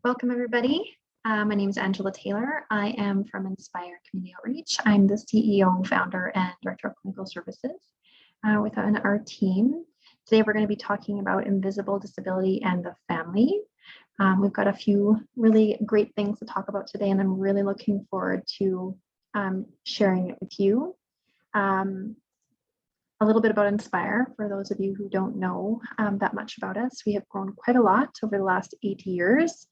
Welcome, everybody. My name is Angela Taylor. I am from Inspire Community Outreach. I'm the CEO, founder, and director of clinical services within our team. Today, we're going to be talking about invisible disability and the family. We've got a few really great things to talk about today, and I'm really looking forward to sharing it with you. A little bit about Inspire, for those of you who don't know that much about us. We have grown quite a lot over the last 8 years.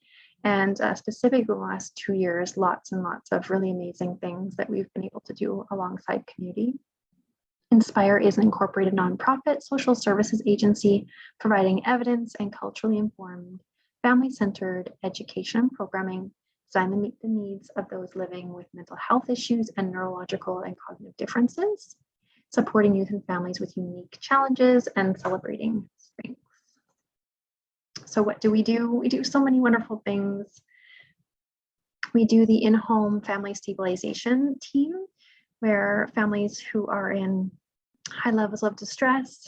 And specifically the last 2 years, lots and lots of really amazing things that we've been able to do alongside community. Inspire is an incorporated nonprofit social services agency providing evidence and culturally informed, family-centered education and programming designed to meet the needs of those living with mental health issues and neurological and cognitive differences, supporting youth and families with unique challenges and celebrating strengths. So what do? We do so many wonderful things. We do the in-home family stabilization team, where families who are in high levels of distress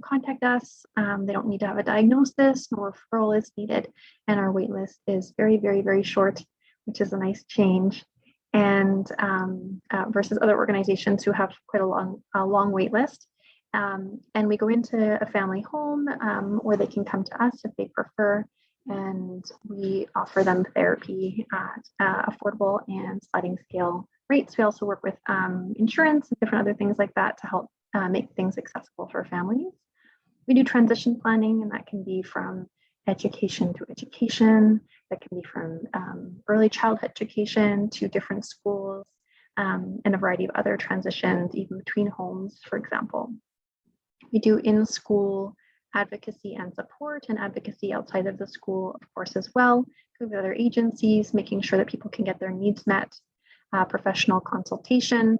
contact us. They don't need to have a diagnosis, no referral is needed, and our wait list is very, very, very short, which is a nice change. And versus other organizations who have quite a long wait list. And we go into a family home where they can come to us if they prefer, and we offer them therapy at affordable and sliding scale rates. We also work with insurance and different other things like that to help make things accessible for families. We do transition planning, and that can be from education to education, that can be from early childhood education to different schools, and a variety of other transitions, even between homes, for example. We do in-school advocacy and support, and advocacy outside of the school, of course, as well, with other agencies, making sure that people can get their needs met, professional consultation.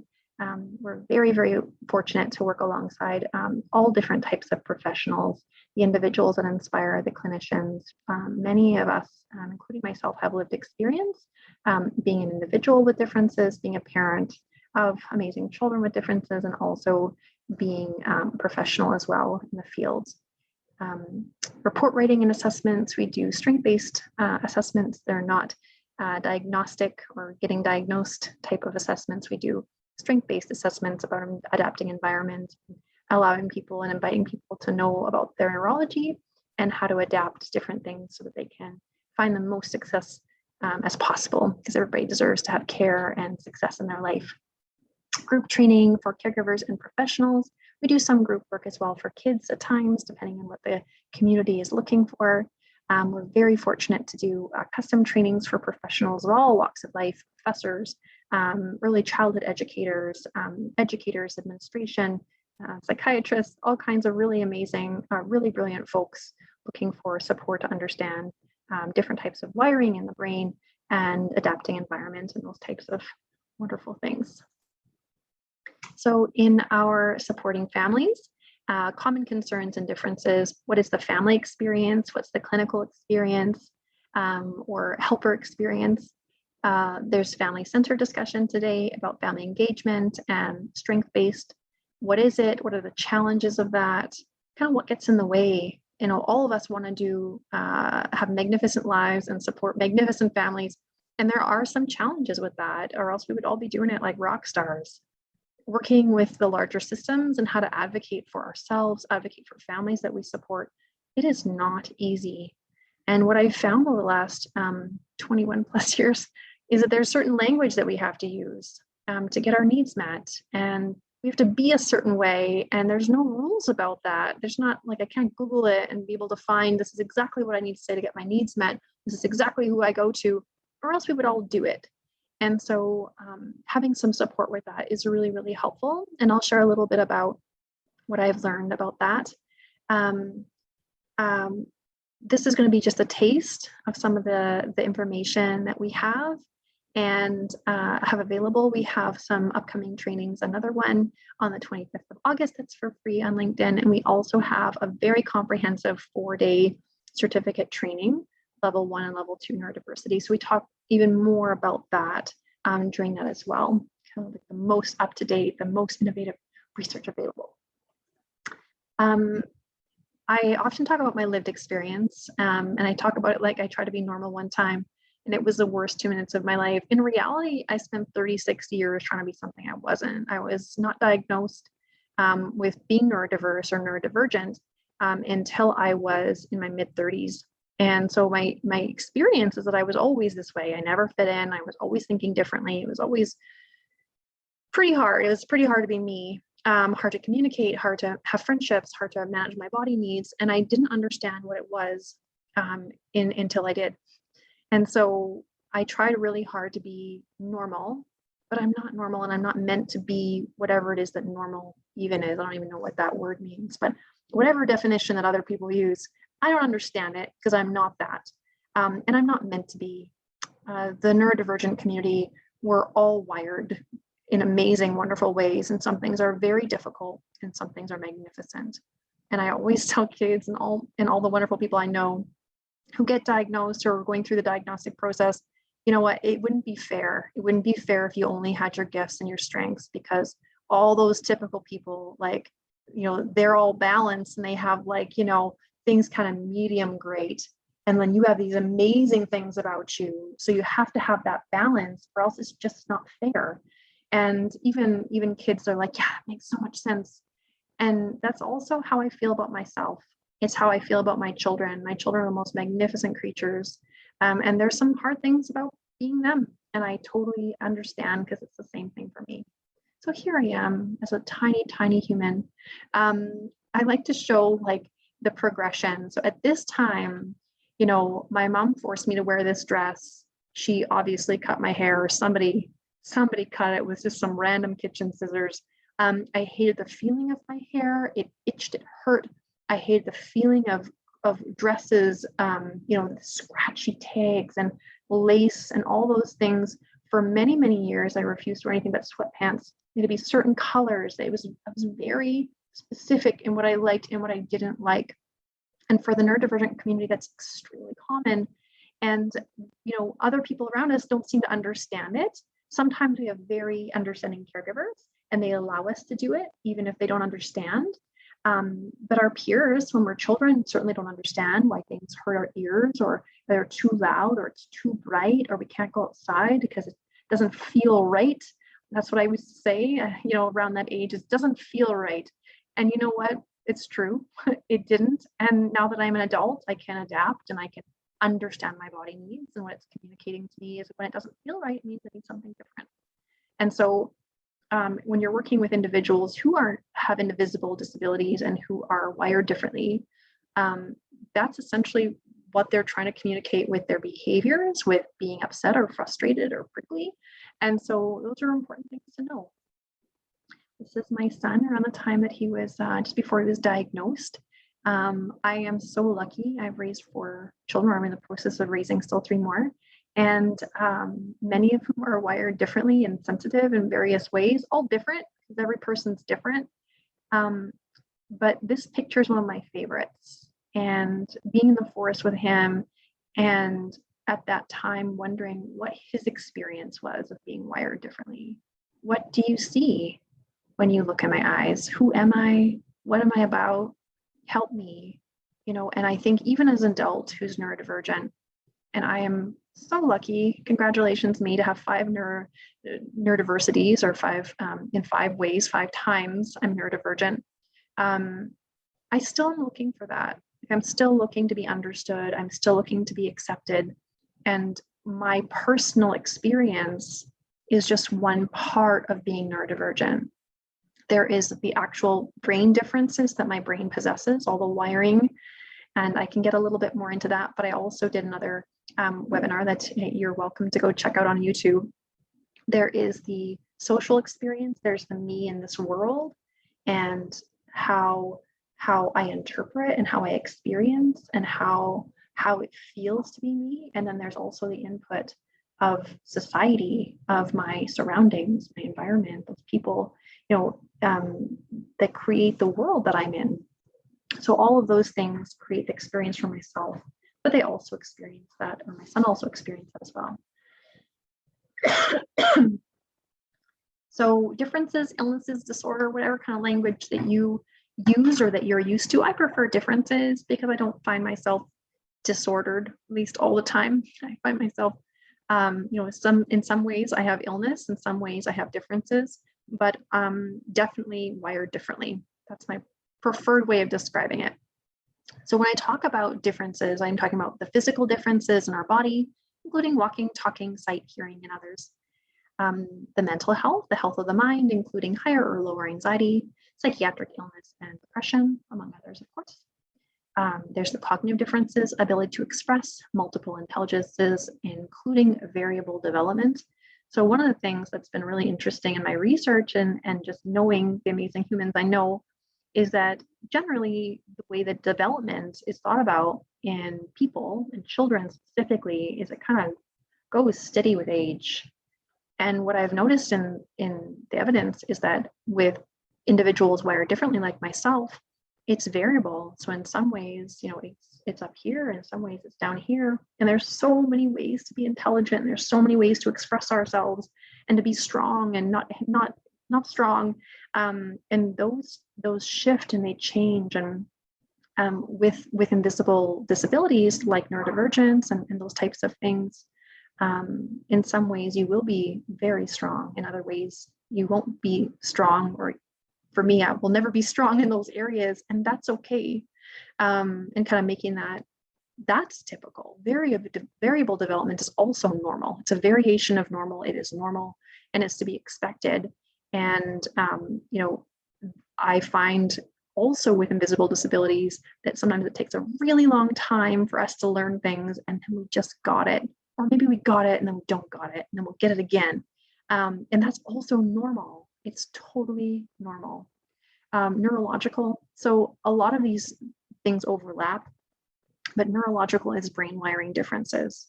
We're very, very fortunate to work alongside all different types of professionals, the individuals that inspire, the clinicians. Many of us, including myself, have lived experience being an individual with differences, being a parent of amazing children with differences, and also being professional as well in the field. Report writing and assessments, we do strength-based assessments. They're not diagnostic or getting diagnosed type of assessments. We do strength-based assessments about adapting environment, allowing people and inviting people to know about their neurology and how to adapt different things so that they can find the most success as possible, because everybody deserves to have care and success in their life. Group training for caregivers and professionals. We do some group work as well for kids at times, depending on what the community is looking for. We're very fortunate to do custom trainings for professionals of all walks of life, professors, early childhood educators, educators, administration, psychiatrists, all kinds of really amazing, really brilliant folks looking for support to understand different types of wiring in the brain and adapting environment and those types of wonderful things. So in our supporting families, common concerns and differences, what is the family experience? What's the clinical experience or helper experience? There's family-centered discussion today about family engagement and strength-based. What is it? What are the challenges of that? Kind of what gets in the way? You know, all of us want to do, have magnificent lives and support magnificent families. And there are some challenges with that, or else we would all be doing it like rock stars. Working with the larger systems and how to advocate for ourselves, advocate for families that we support, it is not easy. And what I've found over the last 21 plus years is that there's certain language that we have to use to get our needs met. And we have to be a certain way, and there's no rules about that. There's not like, I can't Google it and be able to find, this is exactly what I need to say to get my needs met. This is exactly who I go to, or else we would all do it. And so having some support with that is really, really helpful. And I'll share a little bit about what I've learned about that. This is going to be just a taste of some of the information that we have and have available. We have some upcoming trainings, another one on the 25th of August that's for free on LinkedIn. And we also have a very comprehensive 4-day certificate training, level 1 and level 2 neurodiversity. So we talk even more about that during that as well. Kind of like the most up-to-date, the most innovative research available. I often talk about my lived experience, and I talk about it like I tried to be normal one time, and it was the worst 2 minutes of my life. In reality, I spent 36 years trying to be something I wasn't. I was not diagnosed with being neurodiverse or neurodivergent until I was in my mid 30s. And so my experience is that I was always this way. I never fit in. I was always thinking differently. It was always pretty hard. It was pretty hard to be me. Hard to communicate, hard to have friendships, hard to manage my body needs. And I didn't understand what it was until I did. And so I tried really hard to be normal, but I'm not normal, and I'm not meant to be whatever it is that normal even is. I don't even know what that word means, but whatever definition that other people use, I don't understand it because I'm not that. And I'm not meant to be. The neurodivergent community, we're all wired in amazing, wonderful ways. And some things are very difficult and some things are magnificent. And I always tell kids and all the wonderful people I know who get diagnosed or are going through the diagnostic process, you know what, it wouldn't be fair. It wouldn't be fair if you only had your gifts and your strengths, because all those typical people, like, you know, they're all balanced and they have, like, you know, things kind of medium great. And then you have these amazing things about you. So you have to have that balance, or else it's just not fair. And even kids are like, yeah, it makes so much sense. And that's also how I feel about myself. It's how I feel about my children. My children are the most magnificent creatures. And there's some hard things about being them. And I totally understand, because it's the same thing for me. So here I am as a tiny, tiny human. I like to show like the progression. So at this time, you know, my mom forced me to wear this dress. She obviously cut my hair, or somebody cut it with just some random kitchen scissors. I hated the feeling of my hair. It itched, it hurt. I hated the feeling of dresses, you know, the scratchy tags and lace and all those things. For many, many years, I refused to wear anything but sweatpants. It had to be certain colors. I was very specific in what I liked and what I didn't like. And for the neurodivergent community, that's extremely common. And, you know, other people around us don't seem to understand it. Sometimes we have very understanding caregivers and they allow us to do it, even if they don't understand. But our peers, when we're children, certainly don't understand why things hurt our ears, or they're too loud, or it's too bright, or we can't go outside because it doesn't feel right. That's what I would say, you know, around that age, it doesn't feel right. And you know what? It's true. It didn't. And now that I'm an adult, I can adapt and I can understand my body needs. And what it's communicating to me is when it doesn't feel right, it means I need something different. And so when you're working with individuals who have invisible disabilities and who are wired differently, that's essentially what they're trying to communicate with their behaviors, with being upset or frustrated or prickly. And so those are important things to know. This is my son around the time that he was, just before he was diagnosed. I am so lucky. I've raised 4 children. I'm in the process of raising still 3 more. And many of whom are wired differently and sensitive in various ways, all different, because every person's different. But this picture is one of my favorites. And being in the forest with him, and at that time wondering what his experience was of being wired differently. What do you see when you look in my eyes? Who am I? What am I about? Help me. You know, and I think even as an adult who's neurodivergent, and I am so lucky, congratulations me, to have 5 neurodiversities, or 5 in 5 ways, 5 times I'm neurodivergent. I still am looking for that. I'm still looking to be understood. I'm still looking to be accepted. And my personal experience is just one part of being neurodivergent. There is the actual brain differences that my brain possesses, all the wiring, and I can get a little bit more into that, but I also did another webinar that you're welcome to go check out on YouTube. There is the social experience, there's the me in this world, and how I interpret and how I experience and how it feels to be me. And then there's also the input of society, of my surroundings, my environment, those people, you know, that create the world that I'm in. So all of those things create the experience for myself, but they also experience that, or my son also experienced that as well. So differences, illnesses, disorder, whatever kind of language that you use or that you're used to. I prefer differences because I don't find myself disordered, at least all the time. I find myself, in some ways I have illness, in some ways I have differences, but definitely wired differently. That's my preferred way of describing it. So when I talk about differences, I'm talking about the physical differences in our body, including walking, talking, sight, hearing, and others. The mental health, the health of the mind, including higher or lower anxiety, psychiatric illness, and depression, among others, of course. There's the cognitive differences, ability to express multiple intelligences, including variable development. So one of the things that's been really interesting in my research and just knowing the amazing humans I know is that generally the way that development is thought about in people and children specifically is it kind of goes steady with age. And what I've noticed in the evidence is that with individuals wired differently like myself, it's variable. So in some ways, it's up here, in some ways it's down here. And there's so many ways to be intelligent. And there's so many ways to express ourselves and to be strong and not strong. And those shift and they change. And with invisible disabilities like neurodivergence and those types of things, in some ways you will be very strong. In other ways, you won't be strong, or for me, I will never be strong in those areas, and that's okay. And kind of making that's typical. Variable development is also normal. It's a variation of normal. It is normal and it's to be expected. And, I find also with invisible disabilities that sometimes it takes a really long time for us to learn things and then we just got it. Or maybe we got it and then we don't got it and then we'll get it again. And that's also normal. It's totally normal. Neurological. So a lot of these things overlap, but neurological is brain wiring differences.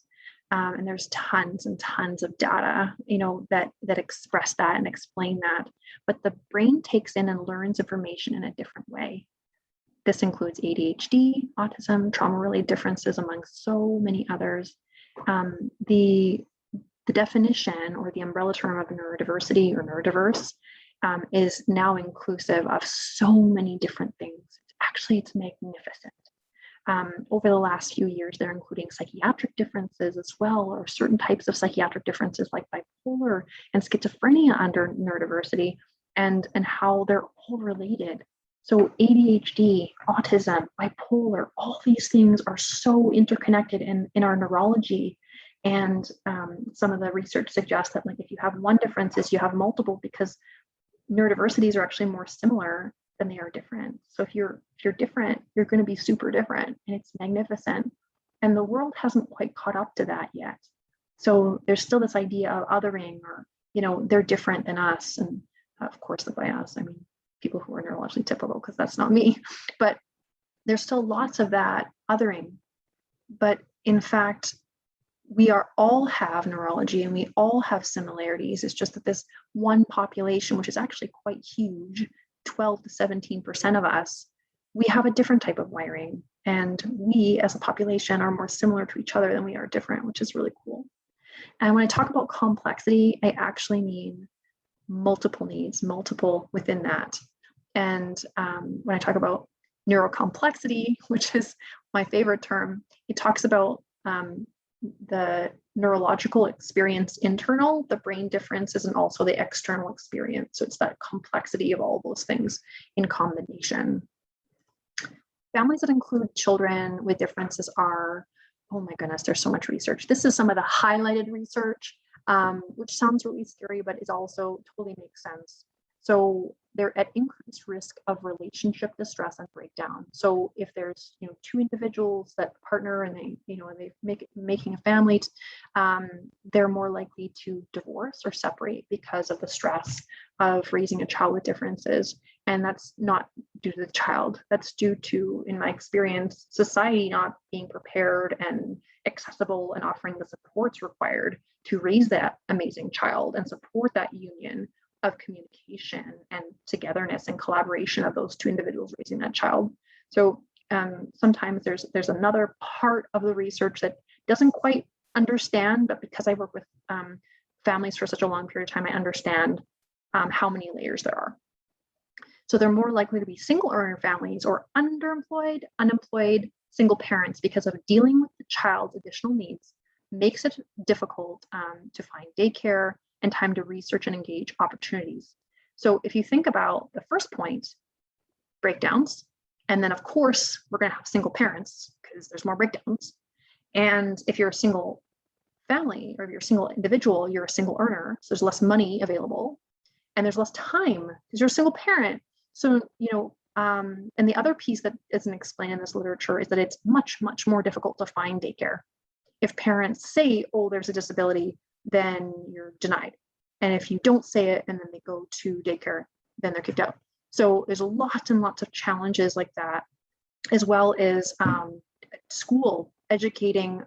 And there's tons and tons of data, that express that and explain that. But the brain takes in and learns information in a different way. This includes ADHD, autism, trauma-related differences, among so many others. The definition or the umbrella term of neurodiversity or neurodiverse is now inclusive of so many different things. Actually, it's magnificent. Over the last few years, they're including psychiatric differences as well, or certain types of psychiatric differences like bipolar and schizophrenia under neurodiversity, and how they're all related. So ADHD, autism, bipolar, all these things are so interconnected in our neurology. And some of the research suggests that if you have one difference is you have multiple, because neurodiversities are actually more similar than they are different. So if you're different, you're going to be super different, and it's magnificent. And the world hasn't quite caught up to that yet. So there's still this idea of othering, or they're different than us. And of course, by us, I mean people who are neurologically typical, because that's not me. But there's still lots of that othering. But in fact, we all have neurology and we all have similarities. It's just that this one population, which is actually quite huge, 12 to 17% of us, we have a different type of wiring. And we as a population are more similar to each other than we are different, which is really cool. And when I talk about complexity, I actually mean multiple needs, multiple within that. And when I talk about neurocomplexity, which is my favorite term, it talks about the neurological experience internal, the brain differences, and also the external experience. So it's that complexity of all those things in combination. Families that include children with differences are, oh my goodness, there's so much research. This is some of the highlighted research, which sounds really scary, but it also totally makes sense. So they're at increased risk of relationship distress and breakdown. So if there's two individuals that partner and they making a family, they're more likely to divorce or separate because of the stress of raising a child with differences. And that's not due to the child. That's due to, in my experience, society not being prepared and accessible and offering the supports required to raise that amazing child and support that union of communication and togetherness and collaboration of those two individuals raising that child. So sometimes there's another part of the research that doesn't quite understand, but because I work with families for such a long period of time, I understand how many layers there are. So they're more likely to be single earner families or underemployed, unemployed single parents because of dealing with the child's additional needs makes it difficult to find daycare and time to research and engage opportunities. So if you think about the first point, breakdowns, and then of course we're going to have single parents because there's more breakdowns. And if you're a single family or if you're a single individual, you're a single earner, so there's less money available and there's less time because you're a single parent. So, and the other piece that isn't explained in this literature is that it's much, much more difficult to find daycare. If parents say, oh, there's a disability, then you're denied. And if you don't say it and then they go to daycare, then they're kicked out. So there's lots and lots of challenges like that, as well as school educating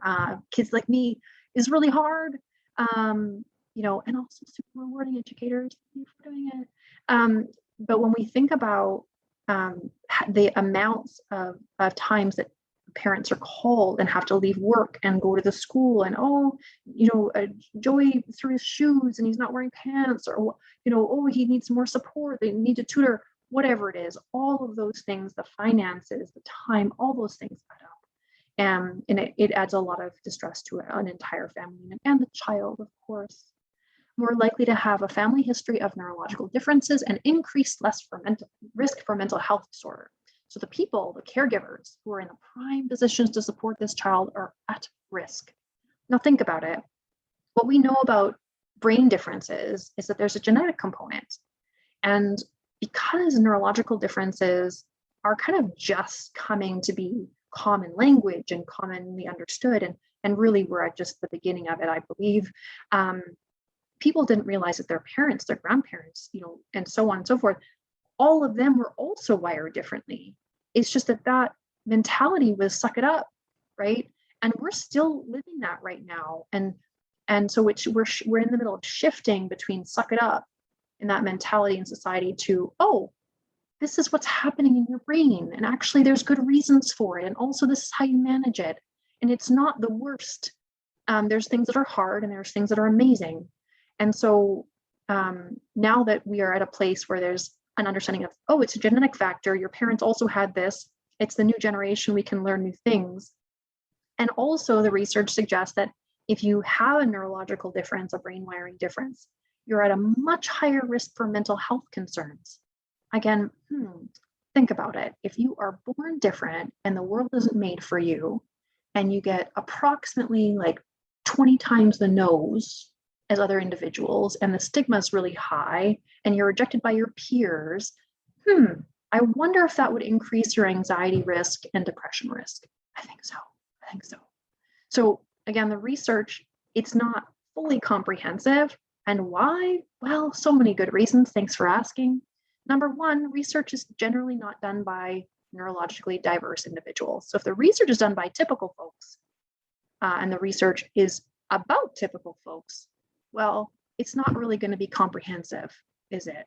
kids like me is really hard, and also super rewarding educators for doing it. But when we think about the amounts of times that parents are called and have to leave work and go to the school and Joey threw his shoes and he's not wearing pants, or he needs more support, they need to tutor, whatever it is, all of those things, the finances, the time, all those things add up. And it adds a lot of distress to an entire family unit and the child, of course. More likely to have a family history of neurological differences and increased risk for mental health disorder. So the people, the caregivers who are in the prime positions to support this child are at risk. Now think about it. What we know about brain differences is that there's a genetic component. And because neurological differences are kind of just coming to be common language and commonly understood, and really we're at just the beginning of it, I believe, people didn't realize that their parents, their grandparents, and so on and so forth, all of them were also wired differently. It's just that mentality was suck it up, right? And we're still living that right now. And so we're in the middle of shifting between suck it up and that mentality in society to, oh, this is what's happening in your brain. And actually there's good reasons for it. And also this is how you manage it. And it's not the worst. There's things that are hard and there's things that are amazing. And so now that we are at a place where there's an understanding of, oh, it's a genetic factor, your parents also had this, it's the new generation, we can learn new things. And also the research suggests that if you have a neurological difference, a brain wiring difference, you're at a much higher risk for mental health concerns. Again, think about it. If you are born different and the world isn't made for you, and you get approximately like 20 times the nose as other individuals, and the stigma is really high, and you're rejected by your peers, I wonder if that would increase your anxiety risk and depression risk. I think so. So again, the research, it's not fully comprehensive. And why? Well, so many good reasons. Thanks for asking. Number one, research is generally not done by neurologically diverse individuals. So if the research is done by typical folks, and the research is about typical folks, well, it's not really going to be comprehensive, is it?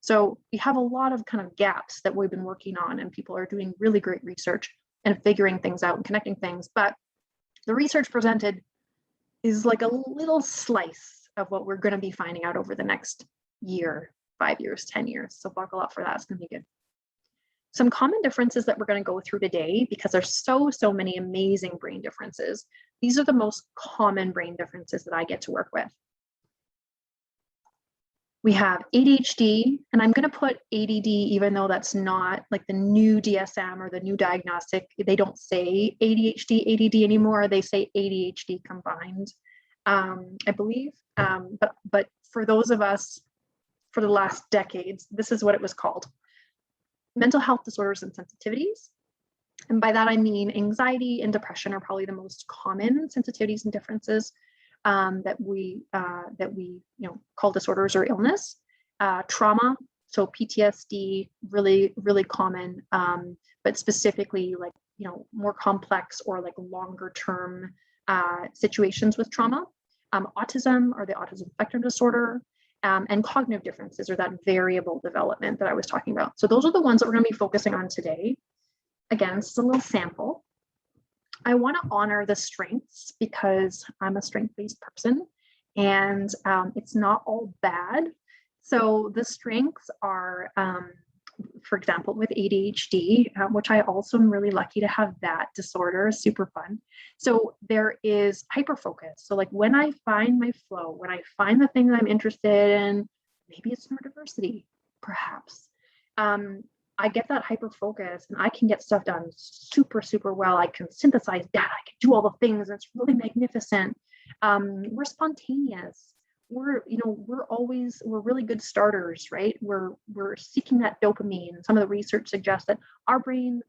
So we have a lot of kind of gaps that we've been working on, and people are doing really great research and figuring things out and connecting things. But the research presented is like a little slice of what we're going to be finding out over the next year, 5 years, 10 years. So buckle up for that. It's going to be good. Some common differences that we're going to go through today, because there's so many amazing brain differences. These are the most common brain differences that I get to work with. We have ADHD, and I'm going to put ADD, even though that's not like the new DSM or the new diagnostic. They don't say ADHD, ADD anymore. They say ADHD combined, I believe. But for those of us, for the last decades, this is what it was called. Mental health disorders and sensitivities. And by that, I mean anxiety and depression are probably the most common sensitivities and differences that we call disorders or illness. Trauma, so PTSD, really common, but specifically like more complex or like longer term situations with trauma. Autism, or the autism spectrum disorder, and cognitive differences, or that variable development that I was talking about. So those are the ones that we're going to be focusing on today. Again, this is a little sample. I want to honor the strengths because I'm a strength-based person, and it's not all bad. So the strengths are for example, with ADHD, which I also am really lucky to have that disorder, super fun. So there is hyperfocus. So like when I find my flow, when I find the thing that I'm interested in, maybe it's neurodiversity, perhaps. I get that hyper focus and I can get stuff done super, super well. I can synthesize data, I can do all the things. It's really magnificent. We're spontaneous. We're really good starters, right? We're seeking that dopamine. Some of the research suggests that our brain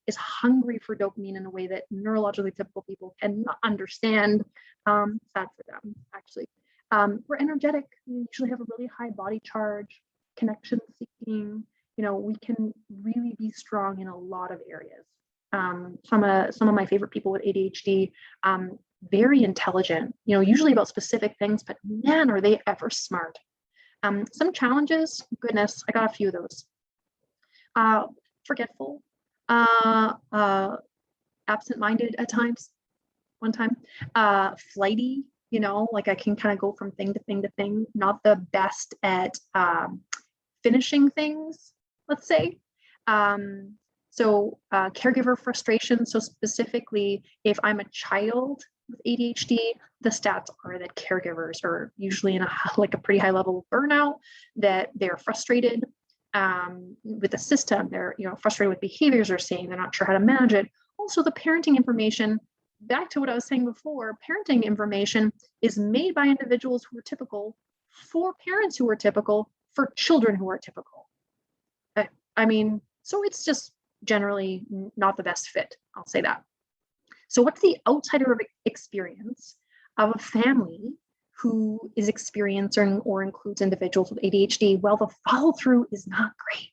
is hungry for dopamine in a way that neurologically typical people cannot understand. Sad for them, actually. We're energetic. We usually have a really high body charge, connection seeking. We can really be strong in a lot of areas. Some of my favorite people with ADHD, very intelligent, usually about specific things, but man, are they ever smart. Some challenges, goodness, I got a few of those. Forgetful, absent-minded at times, one time, flighty, I can kind of go from thing to thing to thing, not the best at finishing things, let's say. Caregiver frustration. So specifically, if I'm a child with ADHD, the stats are that caregivers are usually in a pretty high level of burnout, that they're frustrated with the system. They're frustrated with behaviors they're seeing. They're not sure how to manage it. Also, the parenting information, back to what I was saying before, parenting information is made by individuals who are typical for parents who are typical for children who are typical. So it's just generally not the best fit. I'll say that. So what's the outsider experience of a family who is experiencing or includes individuals with ADHD? Well, the follow through is not great,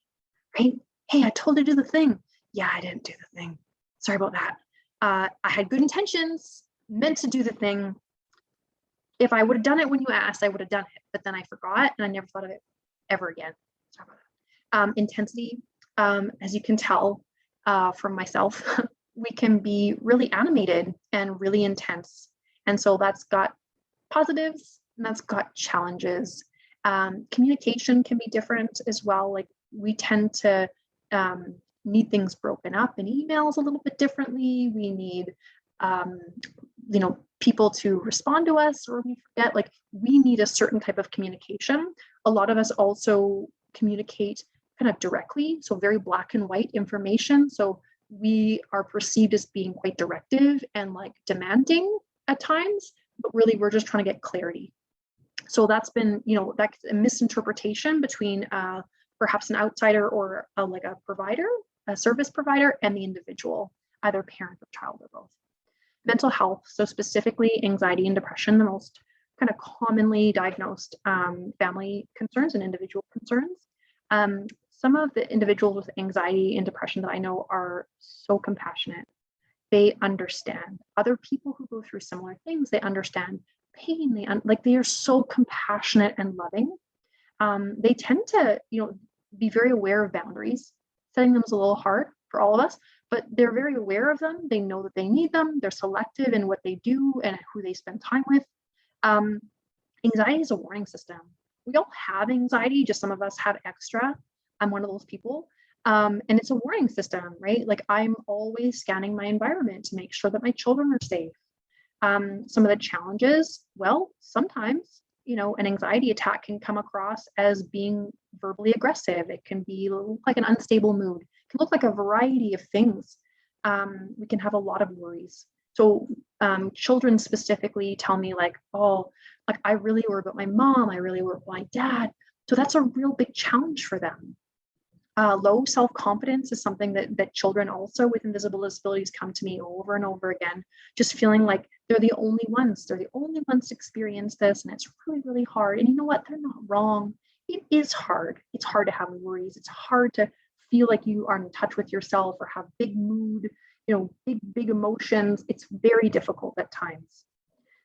right? Hey, I told you to do the thing. Yeah, I didn't do the thing. Sorry about that. I had good intentions, meant to do the thing. If I would have done it when you asked, I would have done it, but then I forgot and I never thought of it ever again. Sorry about that. Intensity, as you can tell from myself, we can be really animated and really intense. And so that's got positives and that's got challenges. Communication can be different as well. We tend to need things broken up in emails a little bit differently. We need, people to respond to us, or we forget, we need a certain type of communication. A lot of us also communicate kind of directly, so very black and white information. So we are perceived as being quite directive and demanding at times, but really we're just trying to get clarity. So that's been, that's a misinterpretation between perhaps an outsider or a provider, a service provider, and the individual, either parent or child or both. Mental health, so specifically anxiety and depression, the most kind of commonly diagnosed family concerns and individual concerns. Some of the individuals with anxiety and depression that I know are so compassionate. They understand other people who go through similar things. They understand pain. They are so compassionate and loving. They tend to, be very aware of boundaries. Setting them is a little hard for all of us, but they're very aware of them. They know that they need them. They're selective in what they do and who they spend time with. Anxiety is a warning system. We all have anxiety, just some of us have extra. I'm one of those people. And it's a warning system, right? I'm always scanning my environment to make sure that my children are safe. Some of the challenges, well, sometimes, an anxiety attack can come across as being verbally aggressive. It can be like an unstable mood. It can look like a variety of things. We can have a lot of worries. So children specifically tell me I really worry about my mom. I really worry about my dad. So that's a real big challenge for them. Low self-confidence is something that children also with invisible disabilities come to me over and over again, just feeling like they're the only ones. They're the only ones to experience this, and it's really, really hard. And you know what? They're not wrong. It is hard. It's hard to have worries. It's hard to feel like you are in touch with yourself or have big mood, big emotions. It's very difficult at times.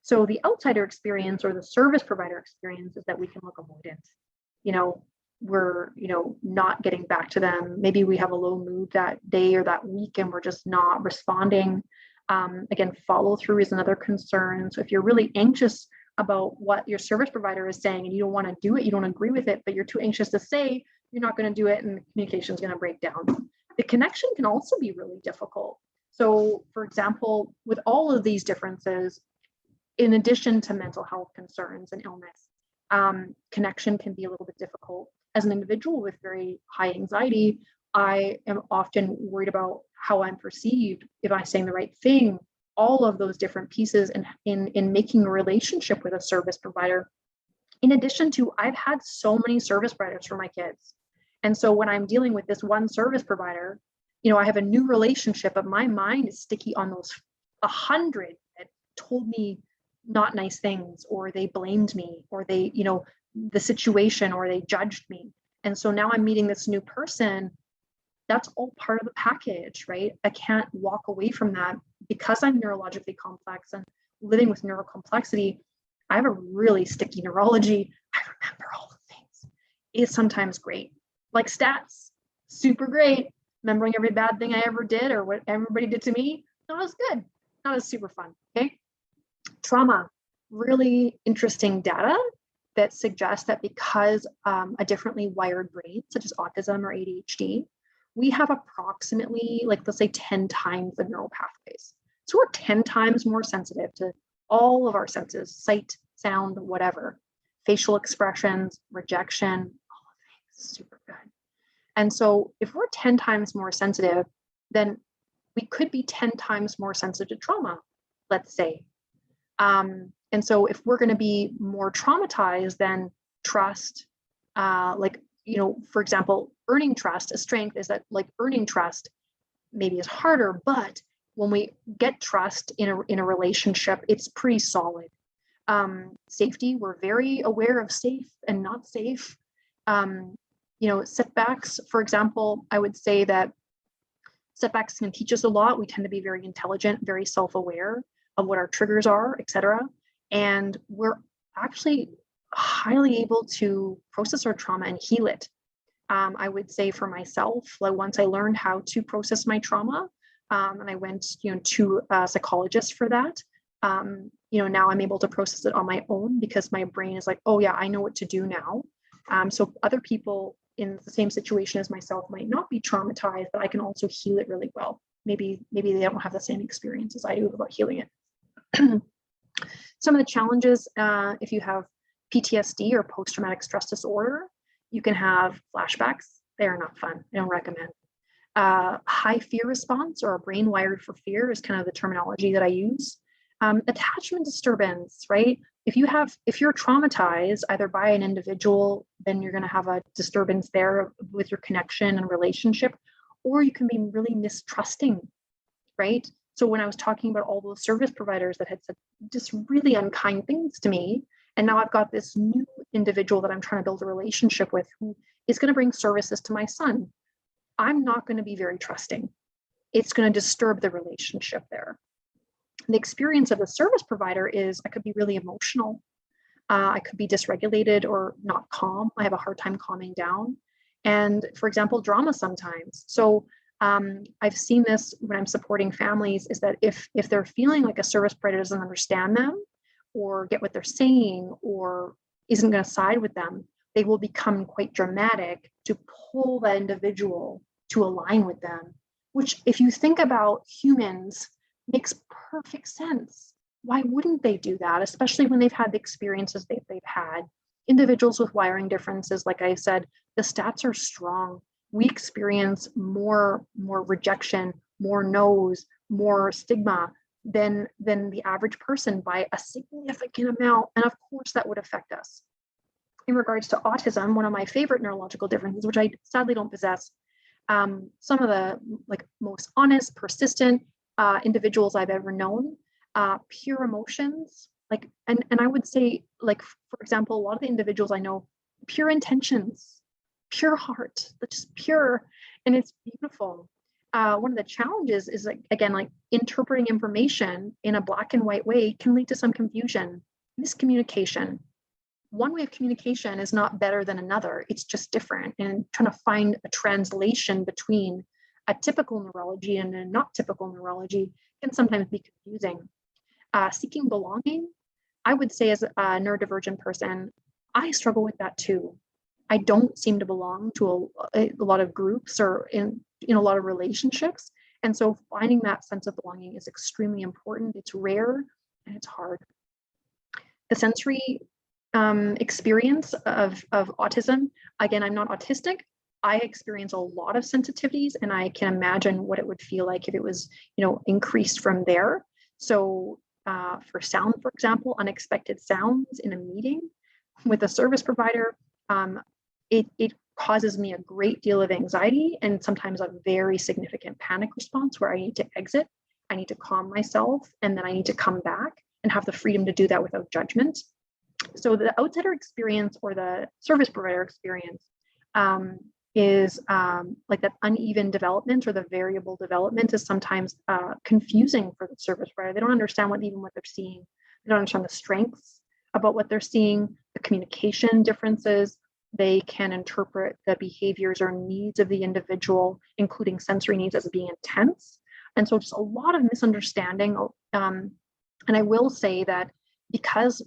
So the outsider experience or the service provider experience is that we can look avoidant. We're not getting back to them. Maybe we have a low mood that day or that week and we're just not responding. Again, follow through is another concern. So if you're really anxious about what your service provider is saying and you don't want to do it, you don't agree with it, but you're too anxious to say, you're not going to do it, and the communication is going to break down. The connection can also be really difficult. So, for example, with all of these differences, in addition to mental health concerns and illness, connection can be a little bit difficult. As an individual with very high anxiety, I am often worried about how I'm perceived, if I'm saying the right thing, all of those different pieces in making a relationship with a service provider. In addition to, I've had so many service providers for my kids. And so when I'm dealing with this one service provider, I have a new relationship, but my mind is sticky on those 100 that told me not nice things, or they blamed me, or they, the situation, or they judged me. And so now I'm meeting this new person. That's all part of the package, right? I can't walk away from that because I'm neurologically complex and living with neurocomplexity. I have a really sticky neurology. I remember all the things. It's sometimes great. Like stats, super great. Remembering every bad thing I ever did or what everybody did to me, not as good, not as super fun, okay? Trauma, really interesting data that suggests that because a differently wired brain, such as autism or ADHD, we have approximately, like, let's say 10 times the neural pathways. So we're 10 times more sensitive to all of our senses, sight, sound, whatever, facial expressions, rejection, all of things, super good. And so if we're 10 times more sensitive, then we could be 10 times more sensitive to trauma, let's say. And so if we're going to be more traumatized, then trust, for example, earning trust, a strength is that, like, earning trust maybe is harder, but when we get trust in a relationship, it's pretty solid. Safety, we're very aware of safe and not safe. Setbacks, for example, I would say that setbacks can teach us a lot. We tend to be very intelligent, very self-aware of what our triggers are, etc. And we're actually highly able to process our trauma and heal it. I would say for myself, like, once I learned how to process my trauma, and I went, to a psychologist for that, now I'm able to process it on my own because my brain is like, oh yeah, I know what to do now. So other people in the same situation as myself might not be traumatized, but I can also heal it really well. Maybe they don't have the same experience as I do about healing it. Some of the challenges, if you have PTSD or post-traumatic stress disorder, you can have flashbacks. They are not fun. I don't recommend. High fear response, or a brain wired for fear, is kind of the terminology that I use. Attachment disturbance, right? If you're traumatized either by an individual, then you're going to have a disturbance there with your connection and relationship, or you can be really mistrusting, right? So when I was talking about all those service providers that had said just really unkind things to me, and now I've got this new individual that I'm trying to build a relationship with who is going to bring services to my son, I'm not going to be very trusting. It's going to disturb the relationship there. The experience of the service provider is I could be really emotional. I could be dysregulated or not calm. I have a hard time calming down. And for example, drama sometimes. So I've seen this when I'm supporting families, is that if they're feeling like a service provider doesn't understand them or get what they're saying or isn't going to side with them, they will become quite dramatic to pull that individual to align with them, which, if you think about humans, makes perfect sense. Why wouldn't they do that, especially when they've had the experiences they've had? Individuals with wiring differences, like I said, the stats are strong. We experience more rejection, more no's, more stigma than the average person by a significant amount. And of course, that would affect us. In regards to autism, one of my favorite neurological differences, which I sadly don't possess, some of the most honest, persistent individuals I've ever known, pure emotions, and I would say, for example, a lot of the individuals I know, pure intentions, pure heart, just pure, and it's beautiful. One of the challenges is, again, interpreting information in a black and white way can lead to some confusion, miscommunication. One way of communication is not better than another. It's just different. And trying to find a translation between a typical neurology and a not typical neurology can sometimes be confusing. Seeking belonging, I would say, as a neurodivergent person, I struggle with that too. I don't seem to belong to a lot of groups or in a lot of relationships. And so finding that sense of belonging is extremely important. It's rare and it's hard. The sensory experience of autism, again, I'm not autistic. I experience a lot of sensitivities, and I can imagine what it would feel like if it was, increased from there. So for sound, for example, unexpected sounds in a meeting with a service provider, it causes me a great deal of anxiety and sometimes a very significant panic response where I need to exit, I need to calm myself, and then I need to come back and have the freedom to do that without judgment. So the outsider experience or the service provider experience is like that uneven development or the variable development is sometimes confusing for the service provider. They don't understand what they're seeing. They don't understand the strengths about what they're seeing, the communication differences. They can interpret the behaviors or needs of the individual, including sensory needs, as being intense. And so just a lot of misunderstanding. And I will say that because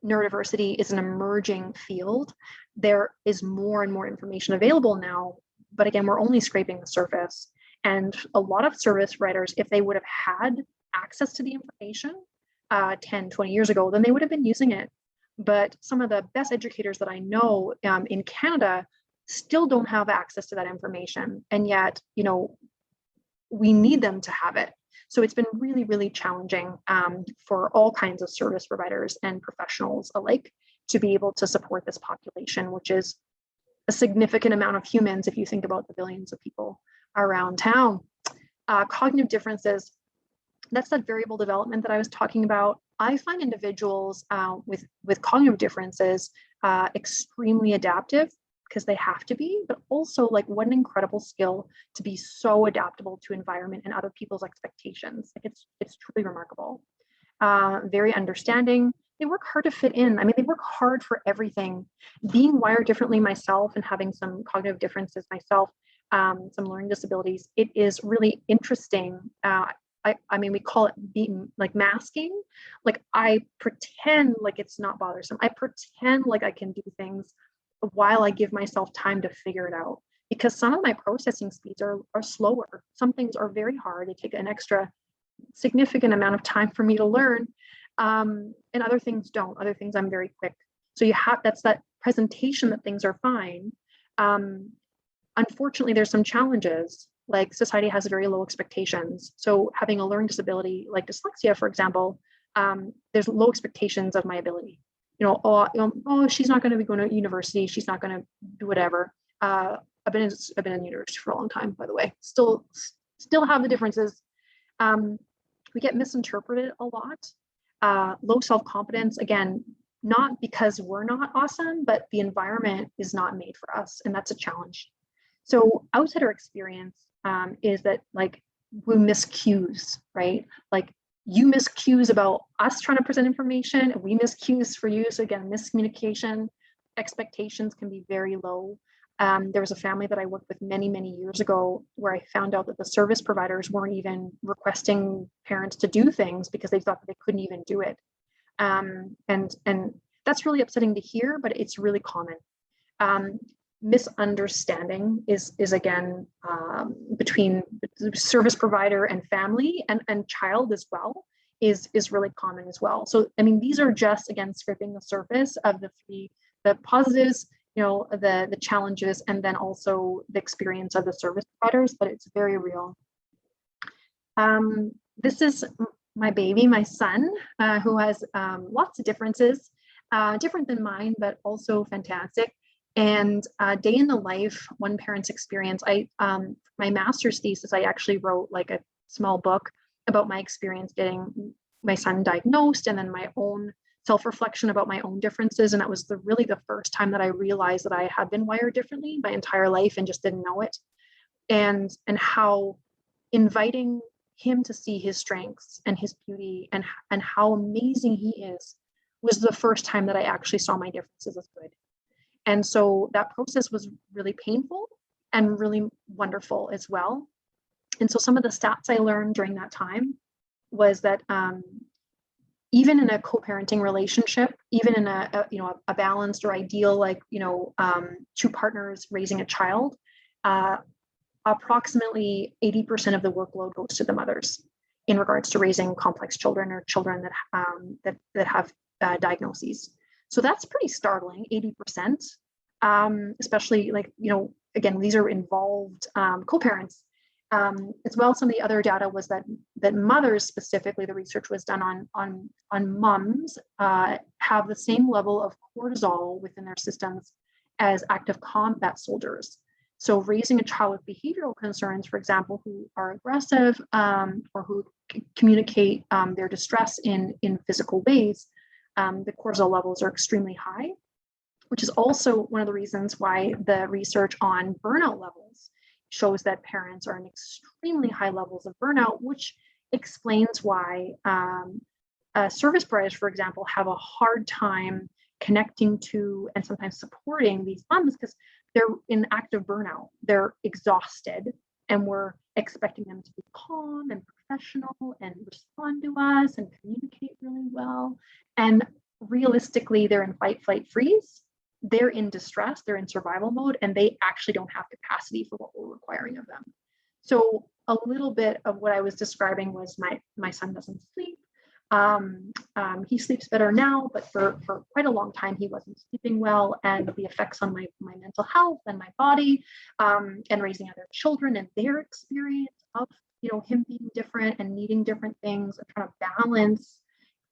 neurodiversity is an emerging field, there is more and more information available now. But again, we're only scraping the surface. And a lot of service providers, if they would have had access to the information 10, 20 years ago, then they would have been using it. But some of the best educators that I know in Canada still don't have access to that information. And yet, we need them to have it. So it's been really, really challenging for all kinds of service providers and professionals alike to be able to support this population, which is a significant amount of humans if you think about the billions of people around town. Cognitive differences, that's that variable development that I was talking about. I find individuals with cognitive differences extremely adaptive, because they have to be, but also like what an incredible skill to be so adaptable to environment and other people's expectations. Like it's truly remarkable. Very understanding. They work hard to fit in. I mean, they work hard for everything. Being wired differently myself and having some cognitive differences myself, some learning disabilities, it is really interesting. I mean, we call it being like masking. Like I pretend like it's not bothersome. I pretend like I can do things while I give myself time to figure it out, because some of my processing speeds are slower. Some things are very hard. They take an extra significant amount of time for me to learn, and other things don't. Other things I'm very quick. So that's that presentation that things are fine. Unfortunately, there's some challenges. Like society has very low expectations. So having a learning disability like dyslexia, for example, there's low expectations of my ability. She's not going to be going to university. She's not going to do whatever. I've been in university for a long time, by the way. Still have the differences. We get misinterpreted a lot. Low self-confidence, again, not because we're not awesome, but the environment is not made for us, and that's a challenge. So outsider experience is that like we miss cues, right? Like you miss cues about us trying to present information, and we miss cues for you. So again, miscommunication, expectations can be very low. There was a family that I worked with many, many years ago where I found out that the service providers weren't even requesting parents to do things because they thought that they couldn't even do it. And that's really upsetting to hear, but it's really common. Misunderstanding is again between service provider and family and child as well is really common as well. So I mean, these are just again scraping the surface of the positives, the challenges, and then also the experience of the service providers, but it's very real. This is my baby, my son, who has lots of differences, different than mine, but also fantastic. And day in the life, one parent's experience. My master's thesis, I actually wrote like a small book about my experience getting my son diagnosed, and then my own self-reflection about my own differences. And that was really the first time that I realized that I had been wired differently my entire life and just didn't know it. And how inviting him to see his strengths and his beauty and how amazing he is was the first time that I actually saw my differences as good. And so that process was really painful and really wonderful as well. And so some of the stats I learned during that time was that even in a co-parenting relationship, even in a balanced or ideal, like, two partners raising a child, approximately 80% of the workload goes to the mothers in regards to raising complex children or children that have diagnoses. So that's pretty startling, 80%, especially again, these are involved co-parents. As well, some of the other data was that mothers, specifically, the research was done on moms, have the same level of cortisol within their systems as active combat soldiers. So raising a child with behavioral concerns, for example, who are aggressive or who communicate their distress in physical ways, the cortisol levels are extremely high, which is also one of the reasons why the research on burnout levels shows that parents are in extremely high levels of burnout, which explains why service providers, for example, have a hard time connecting to and sometimes supporting these moms because they're in active burnout. They're exhausted, and we're expecting them to be calm and professional and respond to us and communicate really well. And realistically, they're in fight, flight, freeze. They're in distress, they're in survival mode, and they actually don't have capacity for what we're requiring of them. So a little bit of what I was describing was my son doesn't sleep. He sleeps better now, but for quite a long time, he wasn't sleeping well, and the effects on my mental health and my body, and raising other children and their experience of him being different and needing different things and trying to balance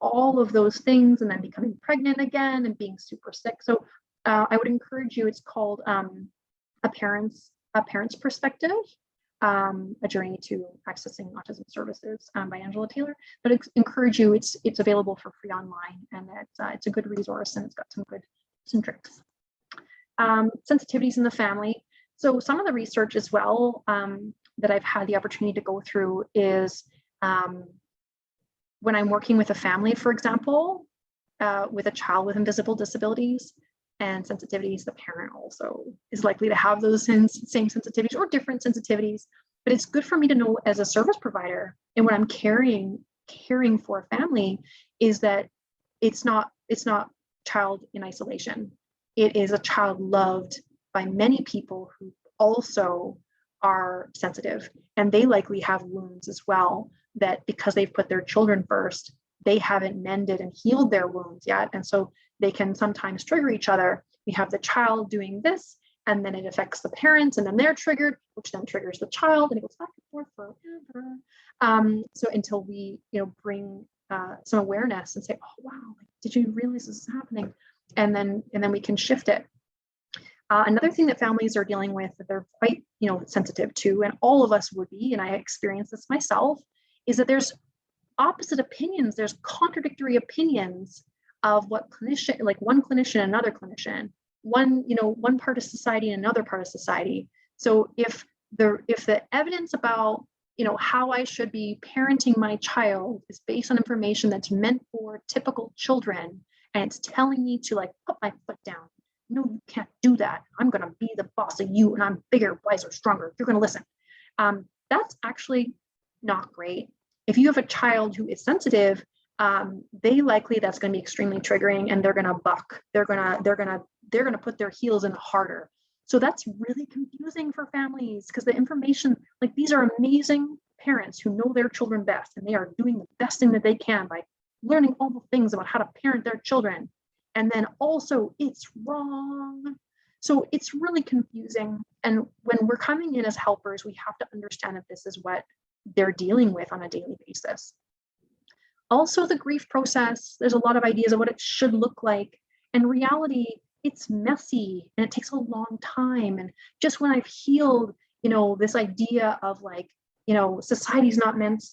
all of those things, and then becoming pregnant again and being super sick. So I would encourage you, it's called A Parent's Perspective, A Journey to Accessing Autism Services by Angela Taylor. But encourage you, it's available for free online, and it's a good resource, and it's got some tricks. Sensitivities in the family. So some of the research as well that I've had the opportunity to go through is when I'm working with a family, for example, with a child with invisible disabilities and sensitivities, the parent also is likely to have those same sensitivities or different sensitivities. But it's good for me to know as a service provider, and when I'm caring for a family, is that it's not child in isolation. It is a child loved by many people who also are sensitive, and they likely have wounds as well, that because they've put their children first, they haven't mended and healed their wounds yet. And so they can sometimes trigger each other. We have the child doing this, and then it affects the parents, and then they're triggered, which then triggers the child, and it goes back and forth forever. So until we, bring some awareness and say, oh wow, did you realize this is happening? And then we can shift it. Another thing that families are dealing with that they're quite, sensitive to, and all of us would be, and I experienced this myself, is that there's opposite opinions, there's contradictory opinions of what clinician, like one clinician, another clinician, one part of society and another part of society. So if the evidence about, how I should be parenting my child is based on information that's meant for typical children, and it's telling me to put my foot down, no, you can't do that. I'm going to be the boss of you, and I'm bigger, wiser, stronger. You're going to listen. That's actually not great. If you have a child who is sensitive, that's going to be extremely triggering, and they're going to buck. They're going to put their heels in harder. So that's really confusing for families, because the information, these are amazing parents who know their children best, and they are doing the best thing that they can by learning all the things about how to parent their children. And then also it's wrong. So it's really confusing. And when we're coming in as helpers, we have to understand that this is what they're dealing with on a daily basis. Also, the grief process, there's a lot of ideas of what it should look like. In reality, it's messy and it takes a long time. And just when I've healed, this idea of society's not meant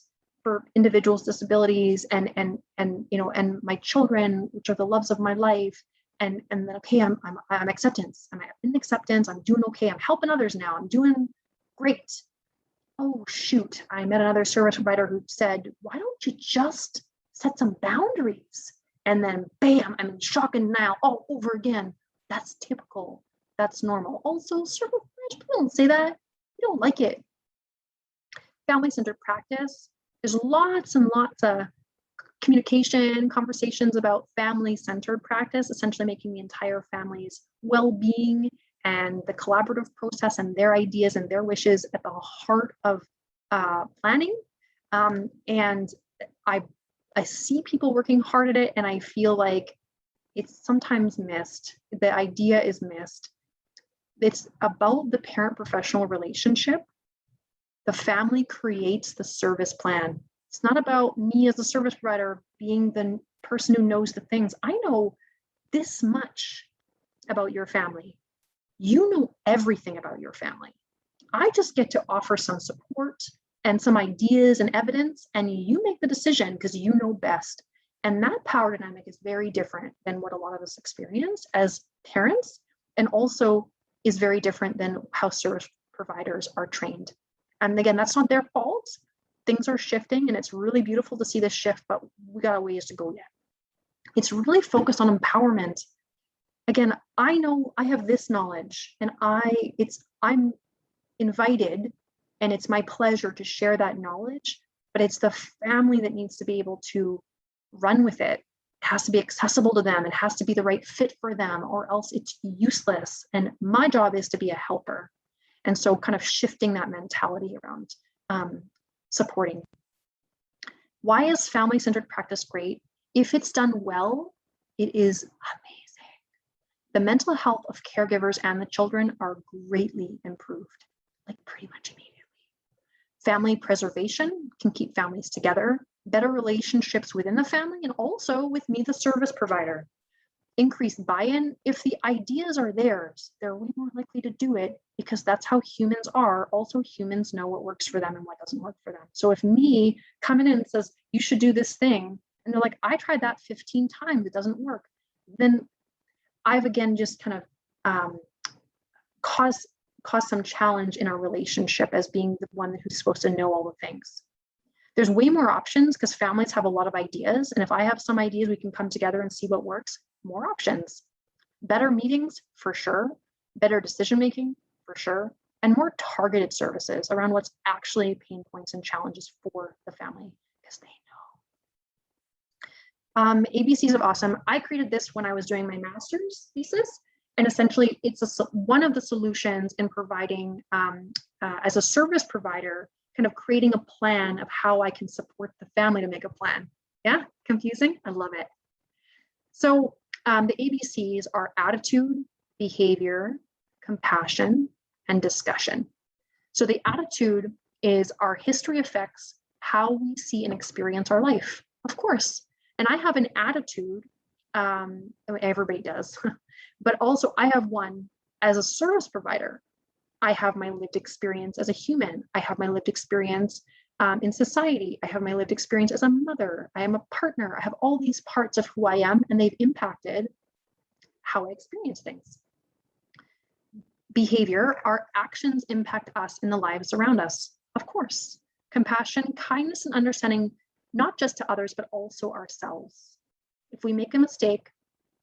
for individuals' disabilities and my children, which are the loves of my life, and then okay, I'm acceptance. I'm in acceptance. I'm doing okay. I'm helping others now. I'm doing great. Oh shoot! I met another service provider who said, "Why don't you just set some boundaries?" And then bam, I'm in shock and denial all over again. That's typical. That's normal. Also, service providers, people don't say that. You don't like it. Family-centered practice. There's lots and lots of Communication, conversations about family-centered practice, essentially making the entire family's well-being and the collaborative process and their ideas and their wishes at the heart of planning. And I see people working hard at it, and I feel like it's sometimes missed. The idea is missed. It's about the parent-professional relationship. The family creates the service plan. It's not about me as a service provider being the person who knows the things. I know this much about your family. You know everything about your family. I just get to offer some support and some ideas and evidence, and you make the decision because you know best. And that power dynamic is very different than what a lot of us experience as parents, and also is very different than how service providers are trained. And again, that's not their fault. Things are shifting, and it's really beautiful to see this shift, but we got a ways to go yet. It's really focused on empowerment. Again, I know I have this knowledge, and I'm invited, and it's my pleasure to share that knowledge, but it's the family that needs to be able to run with it. It has to be accessible to them. It has to be the right fit for them, or else it's useless. And my job is to be a helper. And so kind of shifting that mentality around supporting. Why is family-centered practice great? If it's done well, it is amazing. The mental health of caregivers and the children are greatly improved, like pretty much immediately. Family preservation can keep families together, better relationships within the family, and also with me, the service provider. Increased buy-in. If the ideas are theirs, they're way more likely to do it, because that's how humans are. Also, humans know what works for them and what doesn't work for them. So if me coming in and says, you should do this thing, and they're like, I tried that 15 times, it doesn't work, then I've again just kind of caused some challenge in our relationship as being the one who's supposed to know all the things. There's way more options because families have a lot of ideas. And if I have some ideas, we can come together and see what works. More options, better meetings for sure, better decision-making for sure, and more targeted services around what's actually pain points and challenges for the family, because they know. ABCs of Awesome. I created this when I was doing my master's thesis. And essentially, it's one of the solutions in providing, as a service provider, kind of creating a plan of how I can support the family to make a plan. Yeah, confusing? I love it. So the ABCs are attitude, behavior, compassion, and discussion. So the attitude is our history affects how we see and experience our life, of course. And I have an attitude, everybody does, but also I have one as a service provider. I have my lived experience as a human. I have my lived experience in society. I have my lived experience as a mother. I am a partner. I have all these parts of who I am, and they've impacted how I experience things. Behavior, our actions impact us in the lives around us, of course. Compassion, kindness, and understanding, not just to others, but also ourselves. If we make a mistake,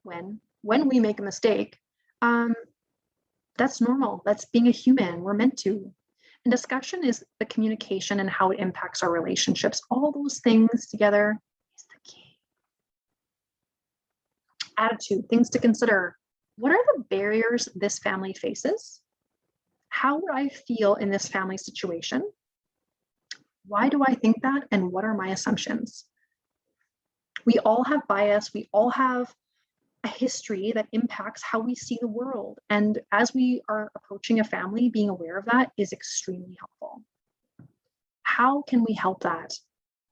when we make a mistake, that's normal. That's being a human. We're meant to. And discussion is the communication and how it impacts our relationships. All those things together is the key. Attitude, things to consider. What are the barriers this family faces? How would I feel in this family situation? Why do I think that? And what are my assumptions? We all have bias. We all have a history that impacts how we see the world. And as we are approaching a family, being aware of that is extremely helpful. How can we help that?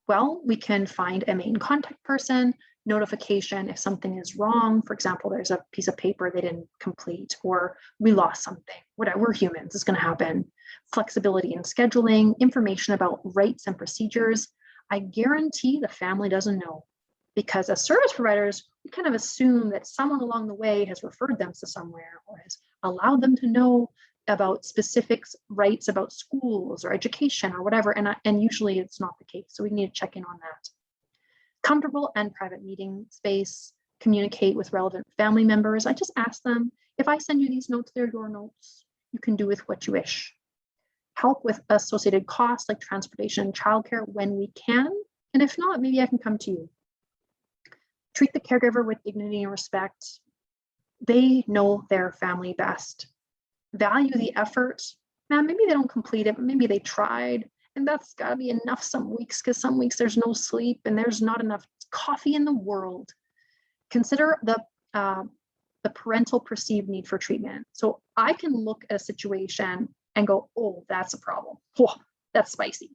Well, we can find a main contact person, notification if something is wrong. For example, there's a piece of paper they didn't complete, or we lost something. Whatever, we're humans, it's going to happen. Flexibility in scheduling, information about rights and procedures. I guarantee the family doesn't know, because as service providers, we kind of assume that someone along the way has referred them to somewhere or has allowed them to know about specific rights about schools or education or whatever, and usually it's not the case. So we need to check in on that. Comfortable and private meeting space, communicate with relevant family members. I just ask them, if I send you these notes, they're your notes. You can do with what you wish. Help with associated costs like transportation and childcare when we can. And if not, maybe I can come to you. Treat the caregiver with dignity and respect. They know their family best. Value the effort. Now, maybe they don't complete it, but maybe they tried. And that's got to be enough some weeks, because some weeks there's no sleep and there's not enough coffee in the world. Consider the parental perceived need for treatment. So I can look at a situation and go, oh, that's a problem. Oh, that's spicy.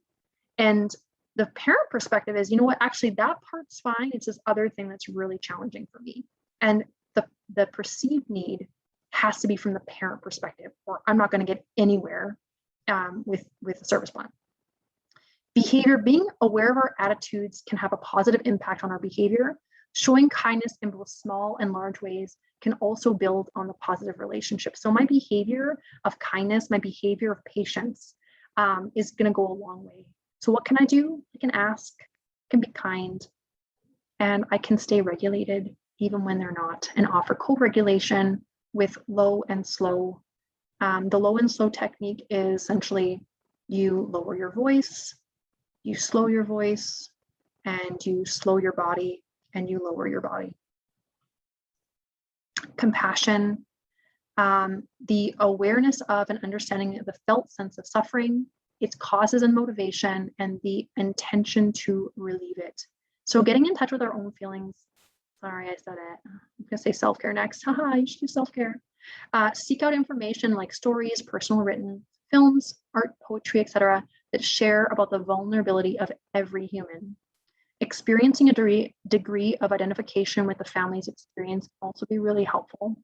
And the parent perspective is, you know what, actually that part's fine. It's this other thing that's really challenging for me. And the perceived need has to be from the parent perspective, or I'm not going to get anywhere with a service plan. Behavior, being aware of our attitudes can have a positive impact on our behavior. Showing kindness in both small and large ways can also build on the positive relationship. So my behavior of kindness, my behavior of patience is going to go a long way. So what can I do? I can ask, I can be kind, and I can stay regulated even when they're not, and offer co-regulation with low and slow. The low and slow technique is essentially you lower your voice, you slow your voice, and you slow your body, and you lower your body. Compassion, the awareness of and understanding of the felt sense of suffering, its causes and motivation, and the intention to relieve it. So getting in touch with our own feelings. Sorry, I said it. I'm gonna say self-care next. Haha, you should do self-care. Seek out information like stories, personal written, films, art, poetry, etc., that share about the vulnerability of every human. Experiencing a degree of identification with the family's experience can also be really helpful.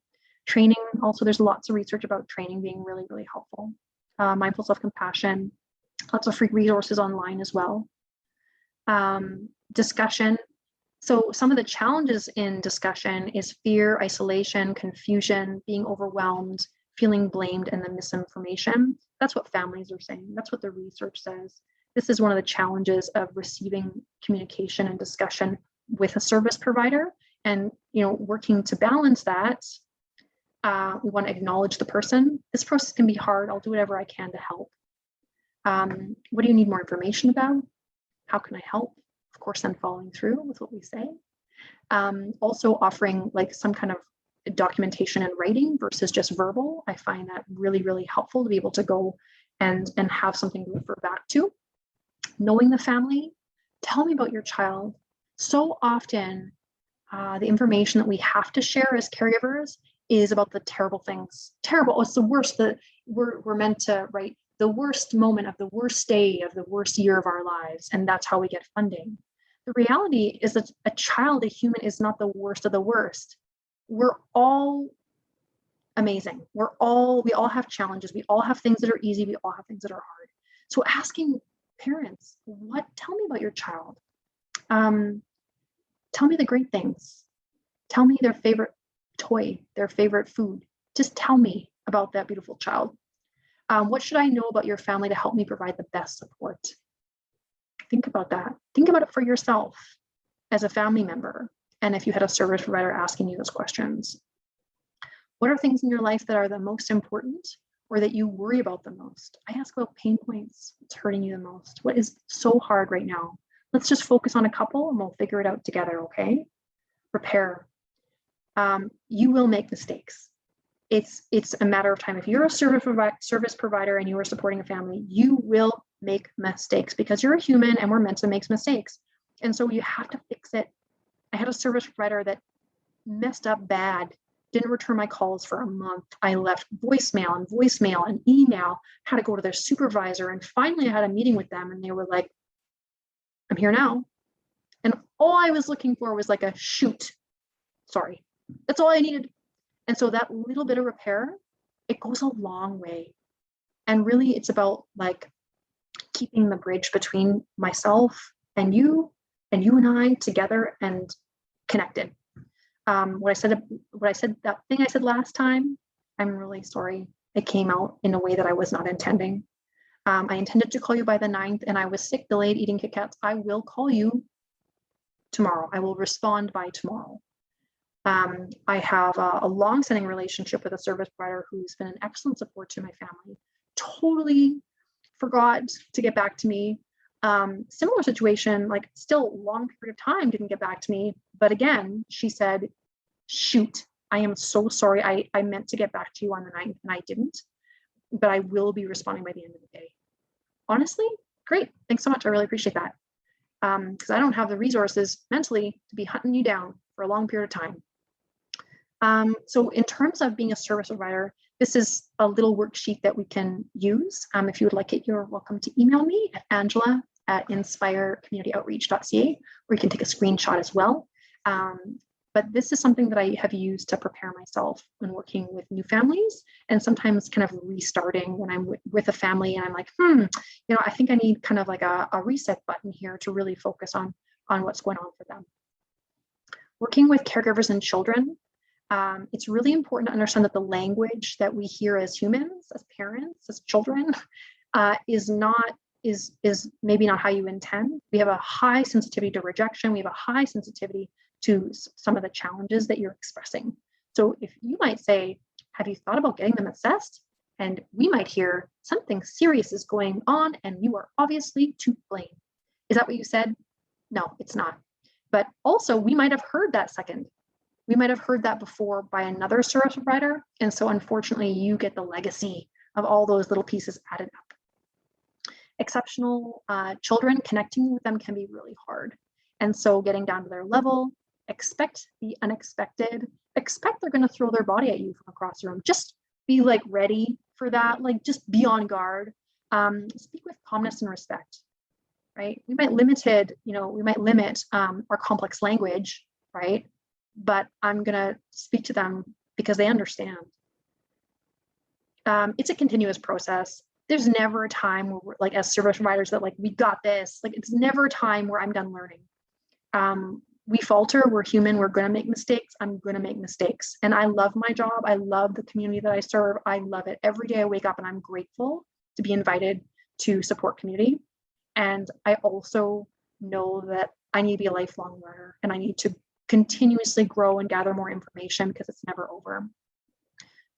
Training, also there's lots of research about training being really, really helpful. Mindful self-compassion, lots of free resources online as well. Discussion. So some of the challenges in discussion is fear, isolation, confusion, being overwhelmed, feeling blamed, and the misinformation. That's what families are saying. That's what the research says. This is one of the challenges of receiving communication and discussion with a service provider, and working to balance that. We want to acknowledge the person. This process can be hard. I'll do whatever I can to help. What do you need more information about? How can I help? Of course, then following through with what we say. Also offering like some kind of documentation in writing versus just verbal. I find that really, really helpful to be able to go and have something to refer back to. Knowing the family, tell me about your child. So often, the information that we have to share as caregivers is about the terrible things. Terrible, it's the worst that we're meant to write the worst moment of the worst day of the worst year of our lives, and that's how we get funding. The reality is that a child, a human, is not the worst of the worst. We're all amazing. We all have challenges. We all have things that are easy. We all have things that are hard. So asking parents, tell me about your child. Tell me the great things. Tell me their favorite toy, their favorite food. Just tell me about that beautiful child. What should I know about your family to help me provide the best support? Think about that. Think about it for yourself as a family member. And if you had a service provider asking you those questions, what are things in your life that are the most important or that you worry about the most? I ask about pain points. What's hurting you the most? What is so hard right now? Let's just focus on a couple and we'll figure it out together, okay? Repair. You will make mistakes. It's a matter of time. If you're a service provider and you are supporting a family, you will make mistakes because you're a human and we're meant to make mistakes. And so you have to fix it. I had a service provider that messed up bad, didn't return my calls for a month. I left voicemail and email, had to go to their supervisor. And finally I had a meeting with them and they were like, I'm here now. And all I was looking for was like a shoot. Sorry. That's all I needed. And so that little bit of repair, it goes a long way. And really it's about like keeping the bridge between myself and you and I together and connected. That thing I said last time, I'm really sorry. It came out in a way that I was not intending. I intended to call you by the 9th and I was sick, delayed eating Kit Kats. I will call you tomorrow. I will respond by tomorrow. I have a long-standing relationship with a service provider who's been an excellent support to my family. Totally forgot to get back to me. Similar situation, like still long period of time didn't get back to me, But again, she said, shoot, I am so sorry. I meant to get back to you on the 9th and I didn't, but I will be responding by the end of the day. Honestly, great. Thanks so much. I really appreciate that. Because I don't have the resources mentally to be hunting you down for a long period of time. So in terms of being a service provider, this is a little worksheet that we can use. If you would like it, you're welcome to email me at angela@inspirecommunityoutreach.ca, or you can take a screenshot as well. But this is something that I have used to prepare myself when working with new families, and sometimes kind of restarting when I'm with a family and I'm like, I think I need kind of like a reset button here to really focus on what's going on for them. Working with caregivers and children, it's really important to understand that the language that we hear as humans, as parents, as children, is maybe not how you intend. We have a high sensitivity to rejection. We have a high sensitivity to some of the challenges that you're expressing. So if you might say, have you thought about getting them assessed? And we might hear something serious is going on and you are obviously to blame. Is that what you said? No, it's not. But also we might have heard that second. We might have heard that before by another service provider. And so unfortunately you get the legacy of all those little pieces added up. Exceptional children, connecting with them can be really hard. And so getting down to their level, expect the unexpected, expect they're going to throw their body at you from across the room. Just be like ready for that, like just be on guard. Speak with calmness and respect, right? We might limit our complex language, right? But I'm going to speak to them because they understand. It's a continuous process. There's never a time where we're, like, as service providers, that like, we got this. Like, it's never a time where I'm done learning. We falter, we're human, we're going to make mistakes. I'm going to make mistakes. And I love my job. I love the community that I serve. I love it. Every day I wake up and I'm grateful to be invited to support community. And I also know that I need to be a lifelong learner and I need to continuously grow and gather more information because it's never over.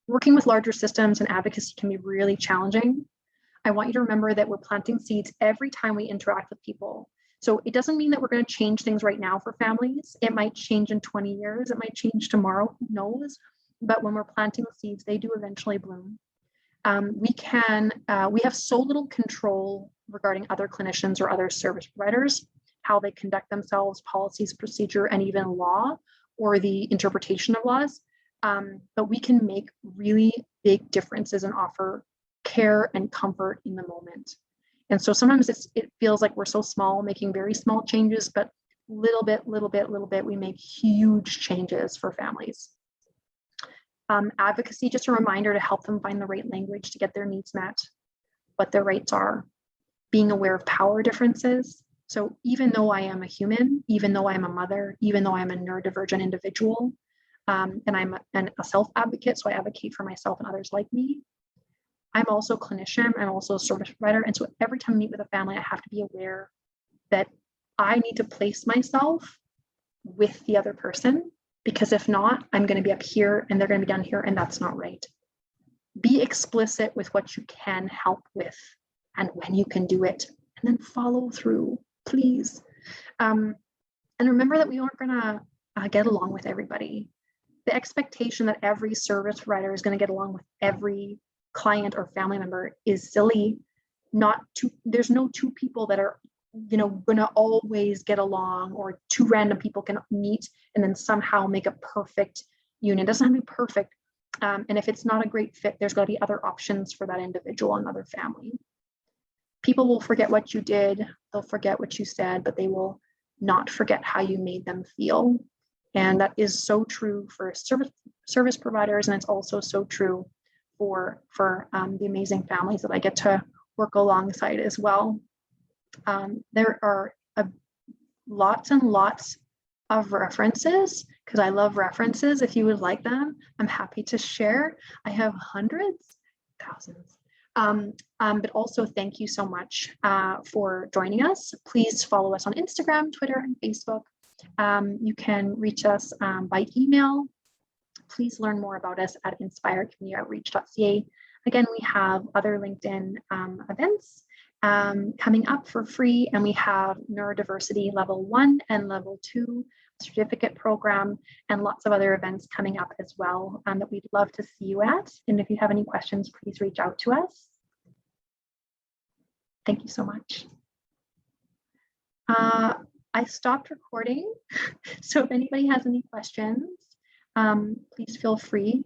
Working with larger systems and advocacy can be really challenging. I want you to remember that we're planting seeds every time we interact with people. So it doesn't mean that we're going to change things right now for families. It might change in 20 years. It might change tomorrow, who knows? But when we're planting seeds, they do eventually bloom. We have so little control regarding other clinicians or other service providers, how they conduct themselves, policies, procedure, and even law or the interpretation of laws. But we can make really big differences and offer care and comfort in the moment. And so sometimes it feels like we're so small, making very small changes, but little bit, we make huge changes for families. Advocacy, just a reminder to help them find the right language to get their needs met, what their rights are, being aware of power differences. So even though I am a human, even though I'm a mother, even though I'm a neurodivergent individual, and I'm a self-advocate, so I advocate for myself and others like me, I'm also a clinician, I'm also a service provider. And so every time I meet with a family, I have to be aware that I need to place myself with the other person, because if not, I'm going to be up here and they're going to be down here, and that's not right. Be explicit with what you can help with and when you can do it, and then follow through, please. And remember that we aren't going to get along with everybody. The expectation that every service provider is going to get along with every client or family member is silly. There's no two people that are going to always get along, or two random people can meet and then somehow make a perfect union. It doesn't have to be perfect. And if it's not a great fit, there's got to be other options for that individual and other family. People will forget what you did, they'll forget what you said, but they will not forget how you made them feel. And that is so true for service providers, and it's also so true for the amazing families that I get to work alongside as well. There are lots and lots of references, because I love references. If you would like them, I'm happy to share. I have hundreds, thousands. But also thank you so much for joining us. Please follow us on Instagram, Twitter, and Facebook. You can reach us by email. Please learn more about us at inspirecommunityoutreach.ca. Again, we have other LinkedIn events coming up for free, and we have neurodiversity level 1 and level 2 certificate program, and lots of other events coming up as well that we'd love to see you at. And if you have any questions, please reach out to us. Thank you so much. I stopped recording, so if anybody has any questions, please feel free